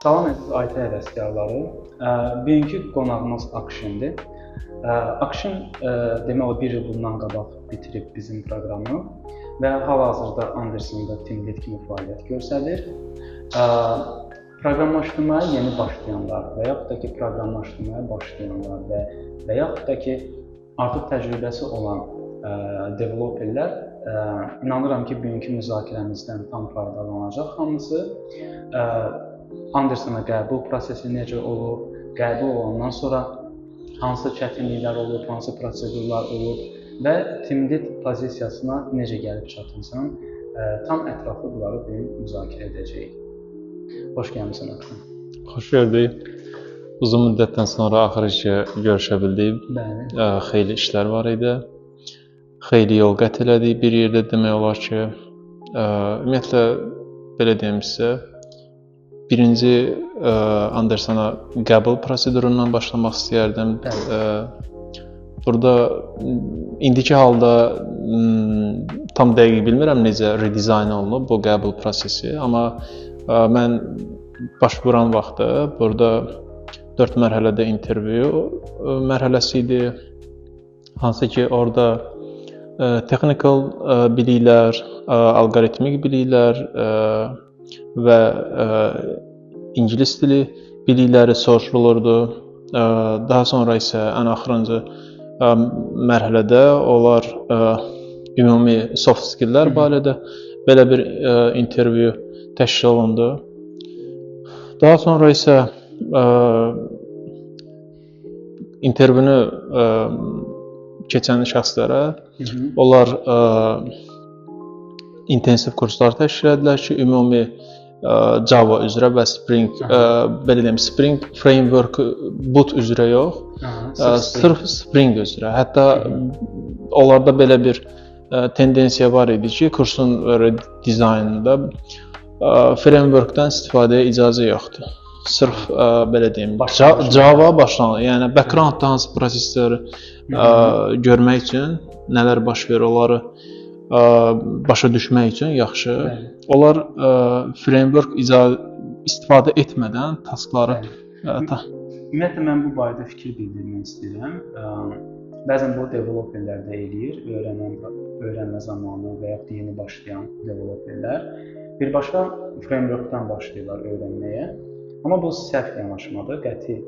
Salam əziz IT həvəskarları. Bugünkü qonağımız Akşindir. Akşin demək olar bir il bundan qabaq bitirib bizim proqramı və hal-hazırda Anderson'da Team Lead kimi fəaliyyət göstərir. Proqramlaşdırmaya yeni başlayanlar və yaxud da ki proqramlaşdırmaya başlayanlar və yaxud da ki artıq təcrübəsi olan developerlər inanıram ki bugünkü müzakirəmizdən tam faydalanacaq hamısı. Anderson'a qəbul prosesi necə olub, qəbul olandan sonra hansı çətinliklər olub, hansı prosedurlar olub və Team Lead pozisiyasına necə gəlib çatmısan, tam ətraflı bunları bugün müzakirə edəcəyik. Xoş gəlmisən Akşin. Xoş gördük. Uzun müddətdən sonra axırıncı görüşə bildik. Bəli. Xeyli işlər var idi. Xeyli yol qət elədik bir yerdə demək olar ki. Ümumiyyətlə belə deyim sizə. Birinci Anderson'a qəbul prosedurundan başlamaq istəyərdim. Burada indiki halda tam dəqiq bilmirəm necə redizayn olunub bu qəbul prosesi, amma mən baş vuran vaxtda burada 4 mərhələdə intervyu mərhələsi idi. Hansı ki orada texnikal biliklər, alqoritmik biliklər və ingilis dili bilikləri soruşulurdu. Daha sonra isə ən axırıncı mərhələdə onlar ümumi soft skilllər barədə belə bir intervyu təşkil olundu. Daha sonra isə intervyunu keçən şəxslərə onlar intensiv kurslar təşkil edilər ki, ümumi Java üzrə və Spring, belə deyim, Spring Framework boot üzrə yox, sırf Spring üzrə. Hətta onlarda belə bir tendensiya var idi ki, kursun dizaynında frameworkdan istifadəyə icazə yoxdur. Sırf belə deyim, Java başlanılır. Yəni backgroundda hansı prosesləri görmək üçün, nələr baş verir, onları başa düşmək üçün yaxşı. Onlar framework istifadə etmədən taskları Ümumiyyətlə mən bu barədə fikir bildirmək istəyirəm. Bəzən bu developerlər də eləyir, öyrənmə zamanı və yaxud yeni başlayan developerlər birbaşa frameworkdan başlayırlar öyrənməyə. Amma bu səhv yanaşmadır, qəti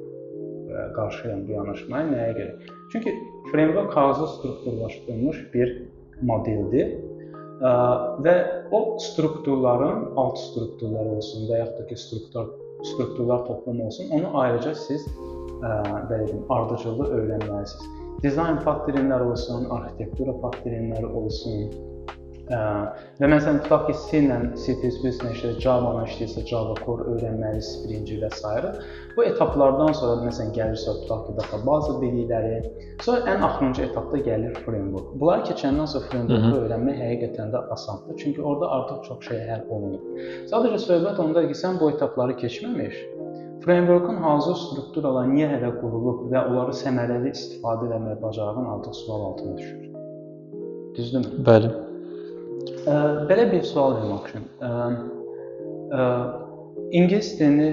qarşıyam bu yanaşmaya. Nəyə görə? Çünki framework hazır strukturlaşdırılmış bir modeldir və o strukturların, alt strukturlar olsun və yaxud da ki strukturlar toplumu olsun, onu ayrıca siz belə deyim, ardıcıllı öyrənməlisiniz. Dizayn paternləri olsun, arxitektura paternləri olsun və məsələn tutaq ki C ilə C++ ilə Java ilə işləyirsə Java Core öyrənməli, Spring və s. Bu etaplardan sonra məsələn gəlirsə tutaq ki database bilikləri, sonra ən axırıncı etapda gəlir framework. Bunları keçəndən sonra frameworku öyrənmək həqiqətən də asandır, çünki orada artıq çox şey həll olunur. Sadəcə söhbət ondadır ki, sən bu etapları keçməmiş, frameworkun hazır strukturalar niyə hələ qurulub və onları səmərəli istifadə etmək bacarığın artıq sual altına düşür. Düzdürmü? Bəli. Belə bir sual verim Akşin. İngilis dilini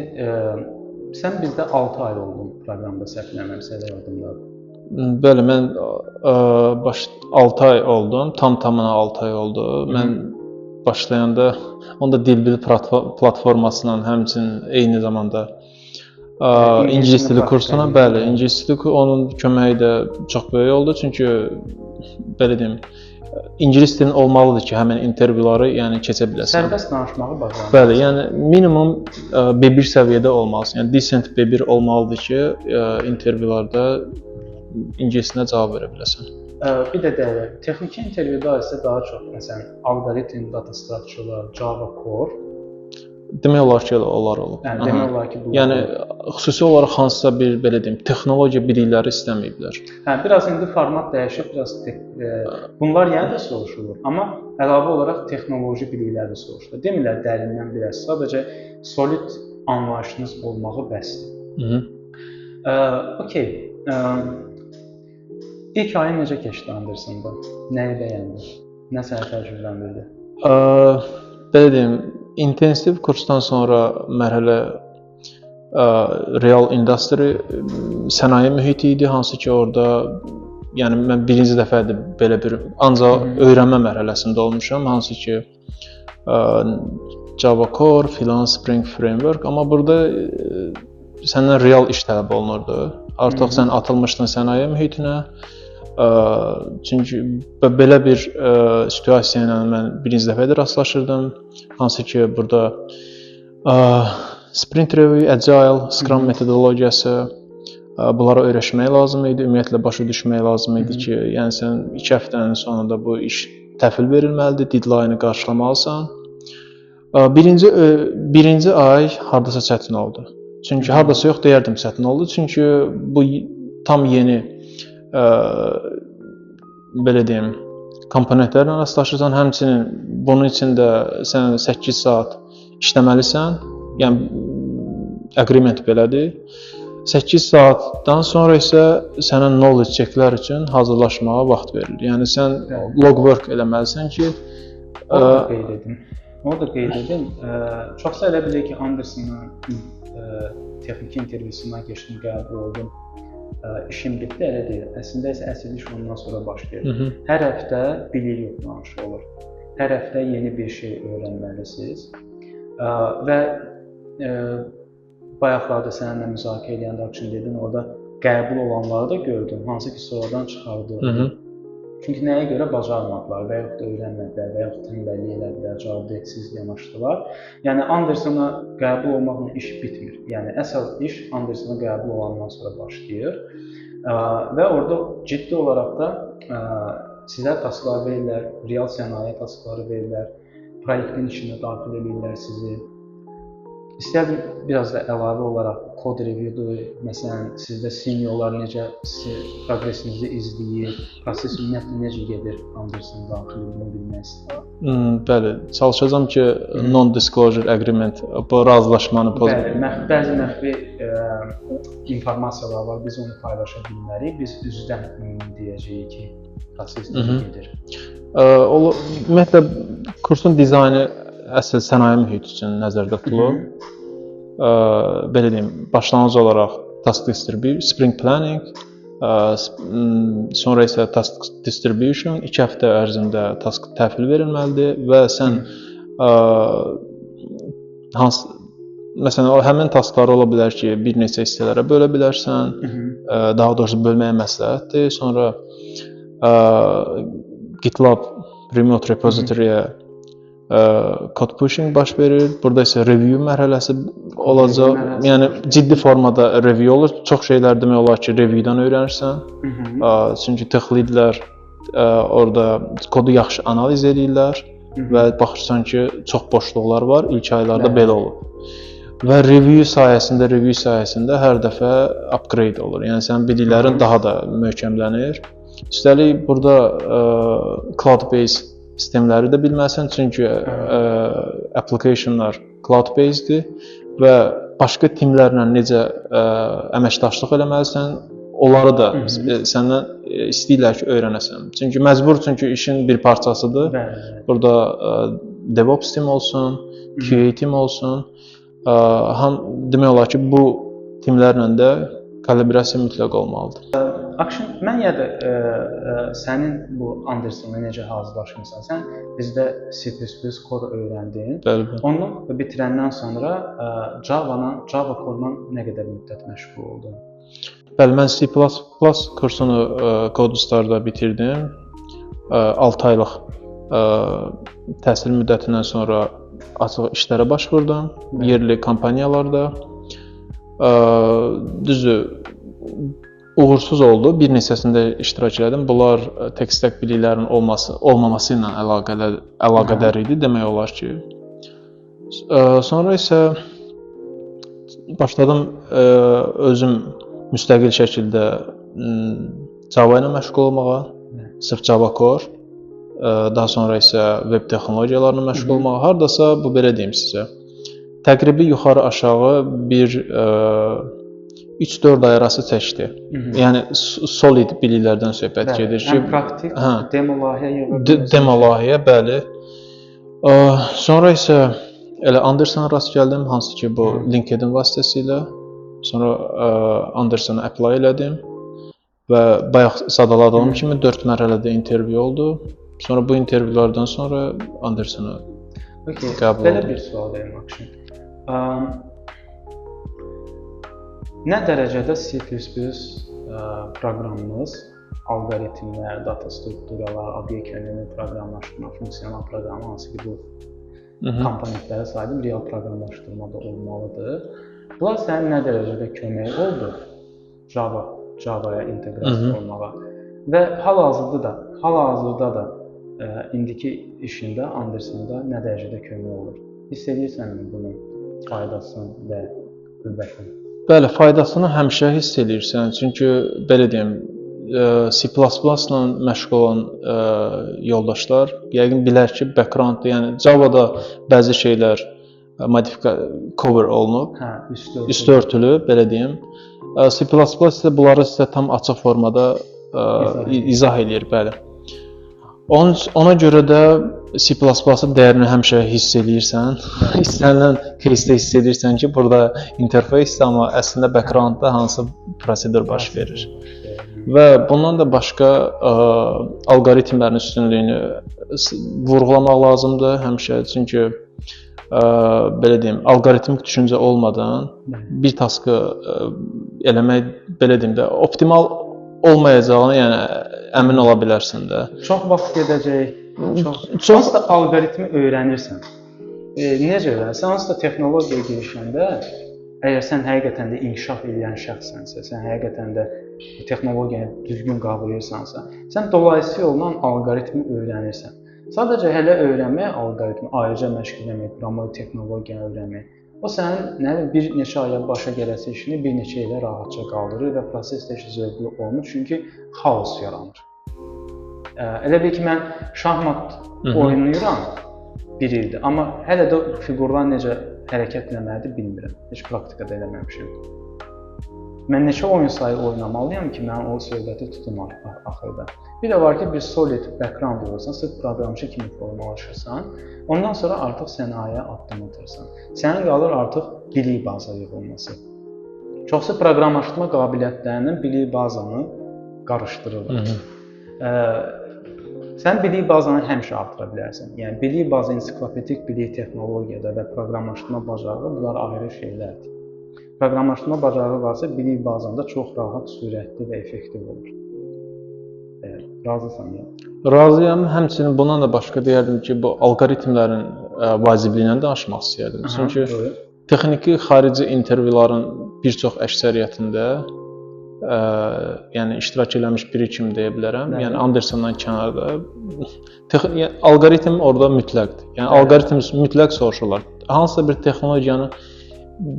sən bizdə 6 ay oldun proqramda səhv eləmirəmsə yadımdadır. Bəli, mən 6 ay oldum, tamına 6 ay oldu. Mən başlayanda onda Dilbil platformasından həmçinin eyni zamanda ingilis dili kursuna, bəli, ingilis dili onun köməyi də çox böyük oldu, çünki belə deyim, İngilis dilin olmalıdır ki, həmin intervyuları yəni keçə biləsən. Sərbəst danışmağı bacarmaq. Bəli, yəni minimum B1 səviyyədə olmalısan. Yəni decent B1 olmalıdır ki, intervyularda ingilis dilinə cavab verə biləsən. Bir də texniki intervyuda isə daha çox məsələn alqoritm, data structure, Java Core demək olar ki, onlar olub. Yəni demək olar ki, bu. Yəni xüsusi olaraq hansısa bir belə deyim, texnologiya bilikləri istəməyiblər. Hə, biraz indi format dəyişib, biraz bunlar yenə də soruşulur, amma əlavə olaraq texnoloji biliklər də soruşulur. Demirlər dərindən biraz, sadəcə solid anlayışınız olmağı bəsdir. Okay. İlk ayın necə keçdi Anderson'da? Nəyi bəyəndin? Nə səni təcrübələndirdi? Belə deyim, intensiv kursdan sonra mərhələ real industry sənaye mühiti idi, hansı ki orada yəni mən birinci dəfədir belə bir ancaq öyrənmə mərhələsində olmuşam, hansı ki Java Core, filan Spring Framework, amma burada səndən real iş tələb olunurdu. Artıq sən atılmışdın sənaye mühitinə. Çünki belə bir situasiya ilə mən birinci dəfədir rastlaşırdım, hansı ki burada Sprint Review, Agile, Scrum metodologiyası, bunlara öyrəşmək lazım idi, ümumiyyətlə başa düşmək lazım idi ki, yəni sən 2 həftənin sonunda bu iş təhvil verilməlidir, deadline-ı qarşılamalısan. Birinci ay hardasa çətin oldu. Çünki hardasa yox deyərdim çətin oldu, çünki bu tam yeni belə deyim, komponentlərlə rastlaşırsan, həmçinin bunun üçün də sən 8 saat işləməlisən, yəni agreement belədir. 8 saatdan sonra isə sənə knowledge checklər üçün hazırlaşmağa vaxt verilir. Yəni sən log work eləməlisən ki, Orada qeyd edim. Çoxsa elə bilir ki, Anderson'ın texniki intervyusundan keçdim, qəbul oldum. İşim bitdi, elə deyil. Əslində isə əsl iş ondan sonra başlayır. Hər həftə bilik yoxlanışı olur. Hər həftə yeni bir şey öyrənməlisiniz. Və bayaqlarda səninlə müzakirə edəndə Akşin dedin, orada qəbul olanları da gördüm, hansı ki sonradan çıxardı. Çünki nəyə görə bacarmadılar və yaxud da öyrənmədilər və yaxud tənbəllik elədilər, cavabdehsiz yanaşdılar. Yəni Andersona qəbul olmaqla iş bitmir. Yəni əsas iş Andersona qəbul olandan sonra başlayır. Və orada ciddi olaraq da sizə tasklar verirlər, real sənaye taskları verirlər, proyektin içində daxil edirlər sizi. İstərdim biraz da əlavə olaraq kod review'dur, məsələn, sizdə seniorlar necə progresinizi izləyir, proses ümumiyyətlə necə gedir Anderson daxil bunu bilmək istəyirəm. Bəli, çalışacağam ki, non-disclosure agreement, bu razılaşmanı pozmayaq. Bəzi məxfi informasiyalar var, biz onu paylaşa bilmərik, biz üzdən deyəcəyik ki, proses necə gedir. Ümumiyyətlə, kursun dizaynı əsl sənaye mühiti üçün nəzərdə tutulur. Belə deyim, başlanğıc olaraq task distribution, sprint planning, sonra isə task distribution, 2 həftə ərzində task təhvil verilməlidir və sən məsələn, həmin taskları ola bilər ki, bir neçə hissələrə bölə bilərsən, daha doğrusu bölməyə məsləhətdir. Sonra GitLab remote repository-yə code pushing baş verir. Burada isə review mərhələsi olacaq. Yəni ciddi formada review olur. Çox şeylər demək olar ki, review'dan öyrənirsən. Çünki tech leadlər orada kodu yaxşı analiz edirlər və baxırsan ki, çox boşluqlar var. İlk aylarda belə olur. Və review sayəsində hər dəfə upgrade olur. Yəni sənin biliklərin daha da möhkəmlənir. Üstəlik burada cloud-based sistemləri də bilməlisən, çünki applicationlar cloud-baseddir və başqa timlərlə necə əməkdaşlıq eləməlisən, onları da səndən istəyirlər ki, öyrənəsən. Çünki işin bir parçasıdır. Burada DevOps tim olsun, QA tim olsun. Demək olar ki, bu timlərlə də kalibrasiya mütləq olmalıdır. Akşin, mən ya da sənin bu Anderson'a necə hazırlaşmısan? Sən bizdə C++ Core öyrəndin. Bəli. Onu bitirəndən sonra Java Core-la nə qədər müddət məşğul oldun? Bəli, mən C++ kursunu Codestar'da bitirdim. 6 aylıq təhsil müddətindən sonra açıq işlərə baş vurdum, yerli kompaniyalarda. Düzdür, uğursuz oldu. Bir neçəsində iştirak elədim. Bunlar tech stack biliklərinin olmaması ilə əlaqədar idi demək olar ki. Sonra isə başladım özüm müstəqil şəkildə Java ilə məşğul olmağa, sırf Java Core. Daha sonra isə web texnologiyalarına məşğul olmağa. Hardasa bu belə deyim sizə. Təqribi yuxarı aşağı bir 3-4 ay arası çəkdi. Yəni solid biliklərdən söhbət gedir ki, praktik demo layihə demo layihə, bəli. Sonra isə elə Anderson'a rast gəldim, hansı ki bu LinkedIn vasitəsilə Sonra Andersona apply elədim və bayaq sadaladığım kimi 4 mərhələdə intervyu oldu. Sonra bu intervyulardan sonra Andersona qəbul belə oldum. bir sual verim Akşin. Nə dərəcədə C++ proqramımız alqoritmlər, data strukturalar, obyektlərini proqramlaşdırma, funksional proqramı hansı ki bu komponentlərə sahib real proqramlaşdırmada olmalıdır. Bunlar sənin nə dərəcədə kömək oldu Java-ya inteqrasiya olmağa və hal-hazırda da indiki işində Andersonda nə dərəcədə kömək olur? Hiss edirsən bunun faydasını və qüvvətini? Bəli, faydasını həmişə hiss edirsən. Çünki belə deyim, C++-la məşğul olan yoldaşlar yəqin bilər ki, background-da, yəni Java-da bəzi şeylər cover olunub. Üstü örtülü, belə deyim. C++ isə bunları sizə tam açıq formada izah edir, bəli. Ona görə də C++-ın dəyərini həmişə hiss edirsən. İstənilən case-də hiss edirsən ki, burada interfeysdir, amma əslində background-da hansı prosedur baş verir. Və bundan da başqa alqoritmlərin üstünlüyünü vurğulamaq lazımdır həmişə. Çünki belə deyim, alqoritmik düşüncə olmadan bir taskı eləmək, belə deyim də, optimal olmayacağını, yəni əmin ola bilərsən də. Çox vaxt gedəcək. Çox da alqoritmi öyrənirsən. Necə öyrənirsən? Sən hansısa texnologiyaya girişəndə, əgər sən həqiqətən də inkişaf edən şəxssənsə, sən həqiqətən də texnologiyanı düzgün qavrayırsansa, sən dolayısı yolla alqoritmi öyrənirsən. Sadəcə hələ öyrənmək alqoritmi, ayrıca məşq etmək, proqram texnologiyanı öyrənmək. O sənin bir neçə aya başa gələsi işini bir neçə ilə rahatca qaldırır və proses də zövqlü olmur, çünki xaos yaranır. Elə bil ki, mən şahmat oynayıram bir ildir, amma hələ də fiqurlar necə hərəkət eləməlidir bilmirəm. Heç praktikada eləməmişəm. Mən neçə oyun sayı oynamalıyam ki, mən o söhbəti tutum axırda. Bir də var ki, bir solid background olursan, sırf proqramçı kimi formalaşırsan, ondan sonra artıq sənayeyə addım atırsan. Sənin qalır artıq bilik baza yığılması. Çoxsu proqramlaşdırma qabiliyyətlərinin bilik bazanı qarışdırırlar. Sən bilik bazanı həmişə artıra bilərsən. Yəni bilik bazı, ensiklopedik bilik texnologiyada və proqramlaşdırma bacarığı bunlar ayrı şeylərdir. Proqramlaşdırma bacarığı varsa bilik bazanda çox rahat, sürətli və effektiv olur. Razısan ya? Razıyam. Həmçinin bundan da başqa deyərdim ki, bu alqoritmlərin vacibliyindən danışmaq istəyərdim. Çünki texniki xarici intervyuların bir çox əksəriyyətində yəni iştirak eləmiş biri kimi deyə bilərəm. Yəni Andersondan kənarda alqoritm orada mütləqdir. Yəni alqoritm mütləq soruşurlar. Hansısa bir texnologiyanı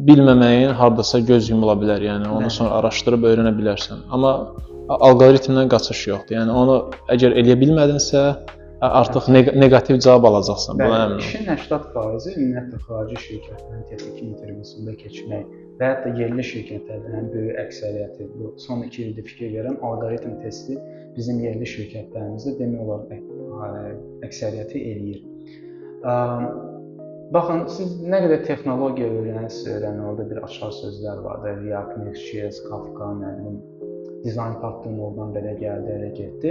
bilməməyin hardasa göz yumula bilər. Yəni onu sonra araşdırıb öyrənə bilərsən. Amma alqoritmdən qaçış yoxdur. Yəni onu əgər eləyə bilmədinsə, artıq neqativ cavab alacaqsan. Buna əmin ol. İşin 80% ümumiyyətlə xarici şirkətlərin texniki intervyusunda keçmək və hətta yerli şirkətlərin böyük əksəriyyəti, bu son 2 ildir fikir verirəm, alqoritm testi bizim yerli şirkətlərimizdə demək olar əksəriyyəti eləyir. Baxın, siz nə qədər texnologiya öyrənirsinizsə, orada bir açar sözlər vardır. React, Next.js, Kafka, nə bilim, dizayn pattern oradan belə gəldi, elə getdi.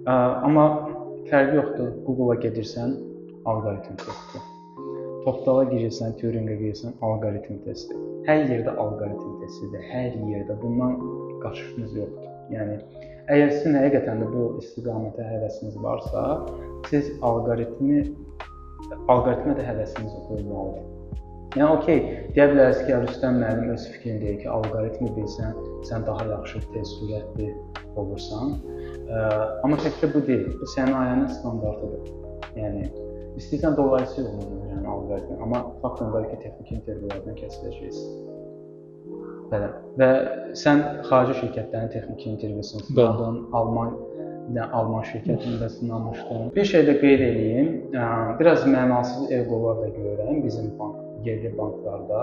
Amma fərqi yoxdur. Google-a gedirsən, alqoritm testi. Topdala girirsən, Turing'ə girirsən, alqoritm testi. Hər yerdə alqoritm testidir, hər yerdə. Bundan qaçışınız yoxdur. Yəni, əgər sizin həqiqətən də bu istiqamətə həvəsiniz varsa, siz alqoritmə də həvəsiniz olmalıdır. Yəni, okey, deyə bilərsiniz ki, Rüstəm müəllim öz fikrini deyir ki, alqoritmi bilsən, sən daha yaxşı, tez, sürətli olursan. Amma təkcə bu deyil, bu sənayenin standartıdır. Yəni, istəyirsən dolayısı yolunu öyrənən alqoritmi, amma fakt ondadır ki, texniki intervyulardan kəsiləcəksən. Belə. Və sən xarici şirkətlərin texniki intervyusunu sınadın, Alman şirkətində sınamışdım. Bir şey də qeyd edeyim, biraz mənasız eqolar da görürəm bizim yerli banklarda,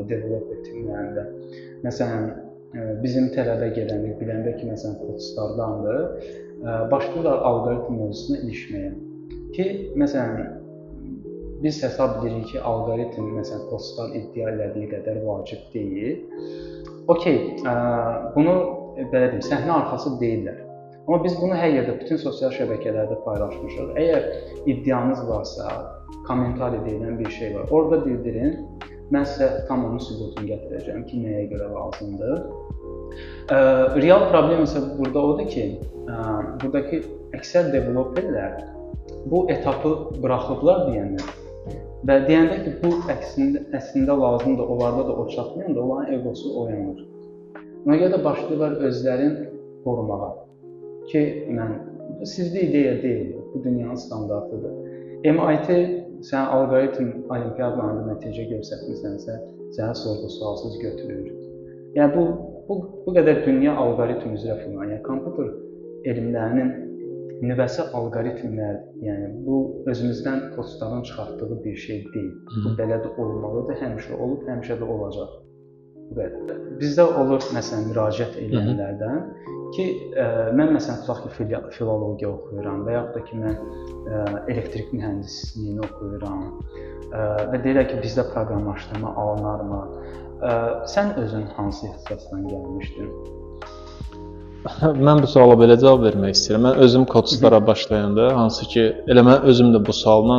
developer timlərində. Məsələn, bizim tələbə gələndə, biləndə ki, məsələn, Codstardandır, başlayırlar alqoritm mövzusuna ilişməyə. Ki, məsələn, biz hesab edirik ki, alqoritm məsələn postlar iddia elədiyi qədər vacib deyil. Okay, bunu belə deyim, səhnə arxası deyirlər. Amma biz bunu hər yerdə, bütün sosial şəbəkələrdə paylaşmışıq. Əgər iddianız varsa, kommentariya deyilən bir şey var. Orada bildirin. Mən sizə tam onun sübutunu gətirəcəm ki, nəyə görə lazımdır. Real problem isə burada odur ki, buradakı əksər developerlər bu etapı buraxıblar deyəndə və deyəndə ki, bu əslində lazımdır, onlarda da o çatmayanda onların egosu oyanır. Ona görə də başlayırlar özlərini qorumağa ki, sizdə ideya deyil, bu dünyanın standartıdır. MIT sən alqoritm olimpiadalarında nəticə göstərmisənsə, səni sorğu-sualsız götürür. Yəni bu qədər dünya alqoritm üzrə falan, yəni kompüter elmlərinin nüvəsi alqoritmlərdir. Yəni bu özümüzdən kodların çıxartdığı bir şey deyil. Bu belə də olmalıdır, həmişə olub, həmişə də olacaq. Bizdə olur məsələn müraciət edənlərdən ki, mən məsələn tutaq ki, filologiya oxuyuram və yaxud da ki, mən elektrik mühəndisliyini oxuyuram və deyirlər ki, bizdə proqramlaşdırma alınarmı? Sən özün hansı ixtisasdan gəlmişdin? Mən bu suala belə cavab vermək istəyirəm. Mən özüm kodçulara başlayanda, hansı ki, elə mən özüm də bu sualla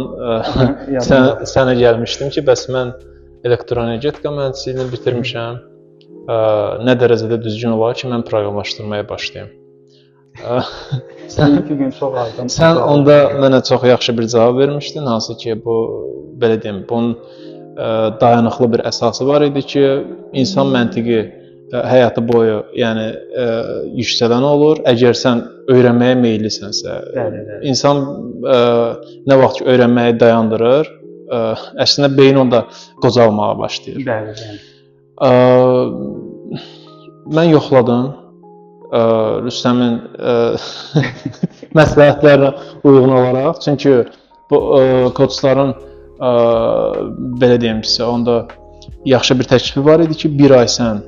sənə gəlmişdim ki, bəs mən elektroenergetika mühəndisliyini bitirmişəm. Nə dərəcədə düzgün olar ki, mən proqramlaşdırmaya başlayım. Sən onda mənə çox yaxşı bir cavab vermişdin, hansı ki, bu belə deyim, bunun dayanıqlı bir əsası var idi ki, insan məntiqi həyatı boyu, yəni yüksələn olur. Əgər sən öyrənməyə meyillisənsə, insan nə vaxt ki öyrənməyi dayandırır, əslində beyin onda qocalmağa başlayır. Mən yoxladım Rüstəmin məsləhətlərinə uyğun olaraq, çünki bu kodçuların belə deyim sizə, onda yaxşı bir təklifi var idi ki, bir ay sən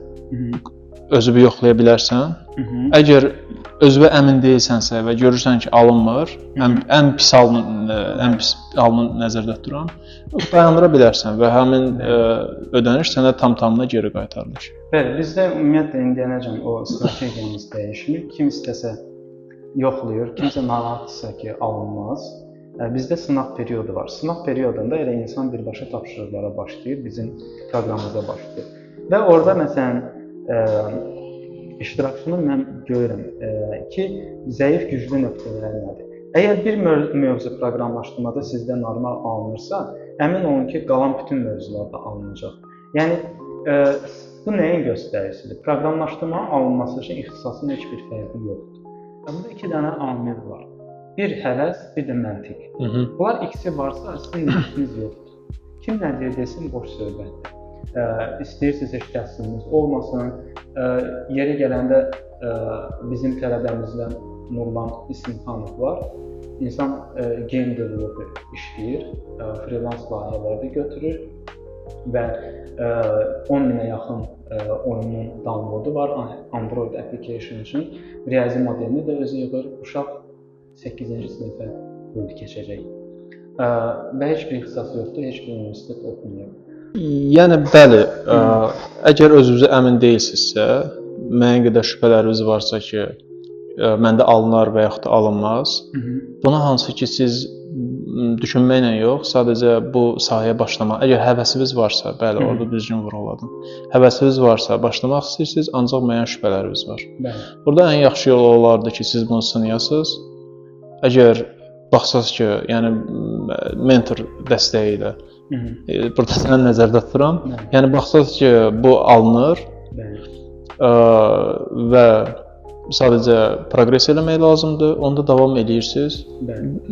özünü yoxlaya bilərsən. Əgər özünə əmin deyilsənsə və görürsən ki, alınmır, ən pis halını nəzərdə tuturam, dayandıra bilərsən və həmin ödəniş sənə tam-tamına geri qaytarılır. Bəli, bizdə ümumiyyətlə indiyənəcən o strategiyamız dəyişmir. Kim istəsə yoxlayır, kimsə narahatdırsa ki, alınmaz. Bizdə sınaq periodu var. Sınaq periodunda elə insan birbaşa tapşırıqlara başlayır, bizim proqramımıza başlayır. Və orada məsələn iştirakçını mən görürəm ki, zəif güclü nöqtələr nədir? Əgər bir mövzu proqramlaşdırmada sizdə normal alınırsa, əmin olun ki, qalan bütün mövzular da alınacaq. Yəni bu nəyin göstəricisidir? Proqramlaşdırmanın alınması üçün ixtisasın heç bir fərqi yoxdur. Burada iki dənə amil var. Bir həvəs, bir də məntiq. Bunlar ikisi varsa, sizin niyyətiniz yoxdur. Kim nə deyir desin, boş söhbətdir. İstəyirsiniz heç təhsiliniz olmasın. Yeri gələndə bizim tələbəmizdən Nurlan İsmxanov var. İnsan game developer işləyir, freelance layihələrdə götürür və 10 minə yaxın oyunun downloadu var Android application üçün. Riyazi modelini də özü yığır. Uşaq 8-ci sinifə bölü keçəcək. Və heç bir ixtisası yoxdur, heç bir universitet oxumayıb. Yəni bəli, əgər özünüzə əmin deyilsinizsə, müəyyən qədər şübhələriniz varsa ki, məndə alınar və yaxud da alınmaz, buna hansı ki siz düşünməklə yox, sadəcə bu sahəyə başlamaq, əgər həvəsiniz varsa, bəli, orada düzgün vuruladım. Həvəsiniz varsa, başlamaq istəyirsiniz, ancaq müəyyən şübhələriniz var. Burada ən yaxşı yol olardı ki, siz bunu sınayasınız. Əgər baxsaq ki, yəni mentor dəstəyi ilə burada səni nəzərdə tuturam. Yəni baxsaq ki, bu alınır və sadəcə proqres eləmək lazımdır, onda davam edirsiniz.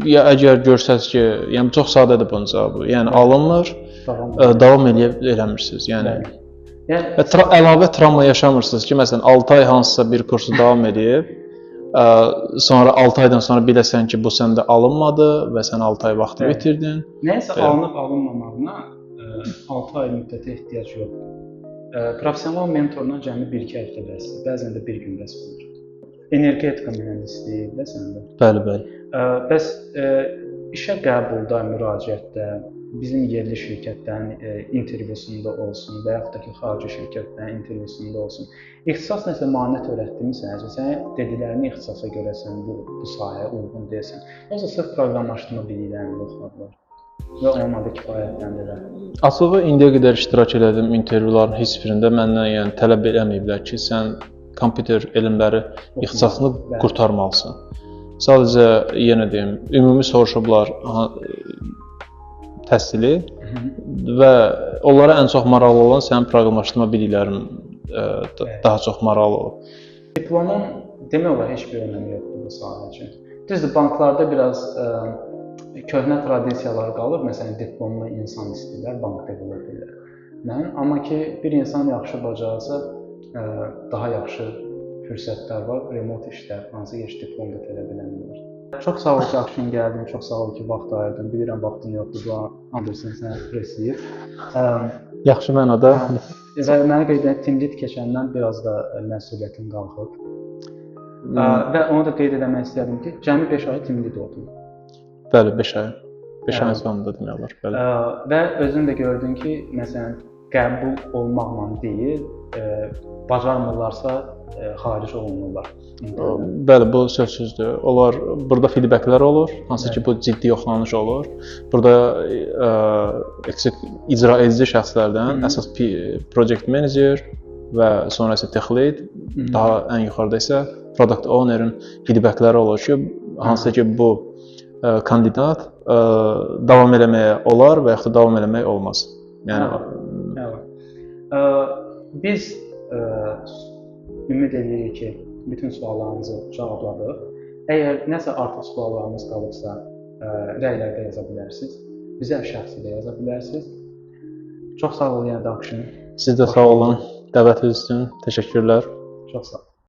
Ya əgər görsəz ki, yəni çox sadədir bunun cavabı. Yəni alınmır, davam eləmirsiniz. Yəni əlavə travma yaşamırsınız ki, məsələn 6 ay hansısa bir kursu davam edib, sonra 6 aydan sonra biləsən ki, bu səndə alınmadı və sən 6 ay vaxtı bitirdin. Nəyəsə alınıb alınmamağına 6 ay müddətə ehtiyac yoxdur. Professional mentorla cəmi 1-2 həftə bəsdir, bəzən də bir gün bəs olur. Energetika mühəndisliyi də səndə. Bəli. Bəs işə qəbulda, müraciətdə bizim yerli şirkətlərin intervyusunda olsun və yaxud da ki, xarici şirkətlərin intervyusunda olsun. İxtisas nəsə maneə törətdimi sənəcə? Sənə dediklərini ixtisasa görə sən bu sahəyə uyğun deyilsən. Yoxsa sırf proqramlaşdırma biliklərini yoxladılar və onunla da kifayətləndirlər. Açığı indiyə qədər iştirak etdiyim intervyuların heç birində məndən yəni tələb eləməyiblər ki, sən kompüter elmləri ixtisasını qurtarmalısan. Sadəcə yenə deyim, ümumi soruşublar təhsili və onlara ən çox maraqlı olan sənin proqramlaşdırma biliklərin daha çox maraqlı olur. Diplomun demək olar heç bir önəmi yoxdur bu sahə üçün. Düzdür, banklarda biraz köhnə tradisiyalar qalır. Məsələn, diplomlu insan istəyirlər, bank developerlər. Amma ki, bir insan yaxşı bacarsa, daha yaxşı fürsətlər var, remote işlər, hansı heç diplomda tələb eləmirlər. Çox sağ ol ki, Akşin gəldin, çox sağ ol ki, vaxt ayırdın. Bilirəm, vaxtın yoxdur, bu Anderson sənə pressləyir. Yaxşı mənada. Və mənə qeyd edək, Team Lead keçəndən biraz da məsuliyyətin qalxıb. Və onu da qeyd etmək istədim ki, cəmi 5 ay Team Lead oldun. Bəli, 5 ay. 5 ay sonunda demək olar, bəli. Və özün də gördün ki, məsələn, qəbul olmaqla deyil, bacarmırlarsa xaric olunurlar. Bəli, bu sözsüzdür. Onlar burada feedbacklər olur, hansı ki bu ciddi yoxlanış olur. Burada icra edici şəxslərdən əsas project manager və sonra isə tech lead, daha ən yuxarıda isə product owner'ın feedbackləri olur ki, hansı ki bu kandidat davam eləməyə olar və yaxud da davam eləmək olmaz. Yəni biz ümid edirik ki, bütün suallarınızı cavabladıq. Əgər nəsə artıq suallarınız qalıbsa, rəylərdə yaza bilərsiniz. Bizə şəxsi də yaza bilərsiniz. Çox sağ olun, yəni Akşin. Siz də sağ olun. Dəvətiniz üçün təşəkkürlər. Çox sağ olun.